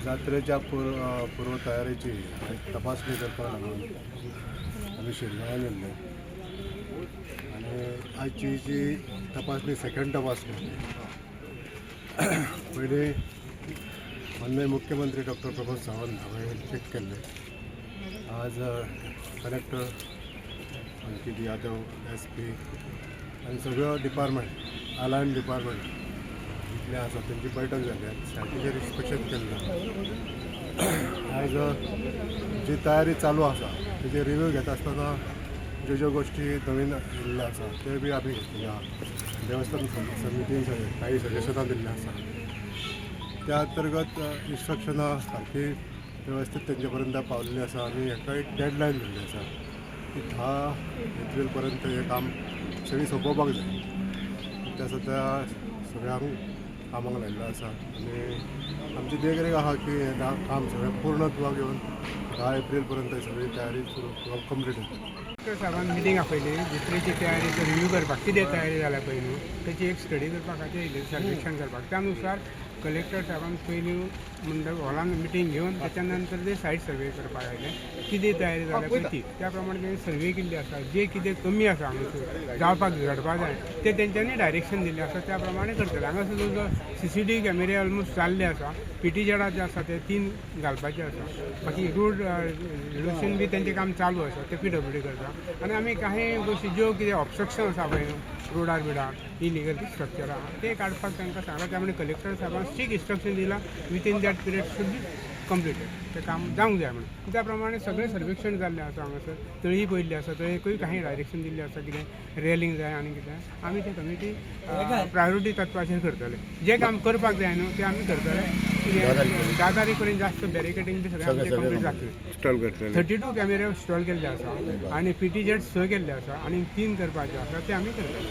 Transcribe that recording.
जात्रेच्या पूर्वतयारीची तपासणी करताना आम्ही शिरगांवां गेल्ले आणि आजची जी तपासणी सेकंड तपासणी पयलीं माननीय मुख्यमंत्री डॉक्टर प्रमोद सावंत हांवें चेक केल्ले. आज कलेक्टर अंकित यादव SP आनी सगळो डिपार्टमेंट अलायन डिपार्टमेंट जितले आसा तेंची बैठक जाली. सायटीचेर इन्स्पेक्शन केल्लें. आज जी तयारी चालू आसा तेजे रिव्यू घेता आसतना ज्यो ज्यो गोष्टी नवीन येयल्ल्यो आसा ते बी आमी घेतलेले आसा. देवस्थान समितीन काही सजेशनां दिल्लीं आसा. त्या अंतर्गत इन्स्ट्रक्शनां सारकी वेवस्थीत तेंचे पर्यंत पावल्लीं आसा आनी हेका एक डेडलायन दिल्ली आसा की 10 एप्रील पर्यंत हें काम सगळीं सोंपोवपाक जाय. त्या सद्या सगळ्यांक कामाक लायिल्लो आसा आनी आमची देखरेख आसा की हें काम सगळें पूर्णत्वाक येवन 10 एप्रील पर्यंत सगळी तयारी सुरू कंप्लीट जाता. साहेबान मिटींग आपयली जितलेची तयारी रिव्यू करपाक कितें तयारी जाल्या पळय न्हू तेची एक स्टडी करपाक खातीर सर्वेक्षण करपाक त्या अनुसार कलेक्टर साहेबान पयलीं म्हणटा हॉलान मिटींग घेवन त्याच्या नंतर ते सायट सर्वे करपाक आयले कितें तयारी जाल्या पळय ती त्या प्रमाणे तेणी सर्वे केल्ली आसा. जे कितें कमी आसा हांगासर जावपाक घडपाक जाय ते तेंच्यांनी डायरेक्शन दिल्लें आसा त्या प्रमाणे करतले. हांगासर जो CCTV कॅमेरे ऑलमोस्ट जाल्ले आसा. PTZ जे आसा ते 3 घालपाचे आसा. बाकी रोड रिडक्शन बी तेंचें काम चालू आसा ते PWD करता. आनी आमी काही गोश्टी ज्यो कितें ऑब्स्ट्रक्शन आसा पळय रोडार बिडार इलिगल स्ट्रक्चर आसा ते काडपाक तांकां सांगला. त्यामुळे कलेक्टर साहेबान स्ट्रिक्ट इन्स्ट्रक्शन दिला within that period should be completed. ते काम जावंक जाय म्हणून त्या प्रमाणे सगळें सर्वेक्षण जाल्लें आसा. हांगासर तळी पयल्ली आसा तळयेकूय काही डायरेक्शन दिल्लें आसा कितें रेलिंग जाय आनी कितें आमी ते कमिटी प्रायोरिटी तत्वाचेर करतले. जें काम करपाक जाय न्हू तें आमी करतले. 10 तारीख पर्यंत जास्त बॅरिकेडींग बी सगळें कंप्लीट जातलें. 32 कॅमेरे इन्स्टॉल केल्ले आसा आनी PTZ 6 केल्ले आसा आनी 3 करपाचे आसा ते आमी करतले.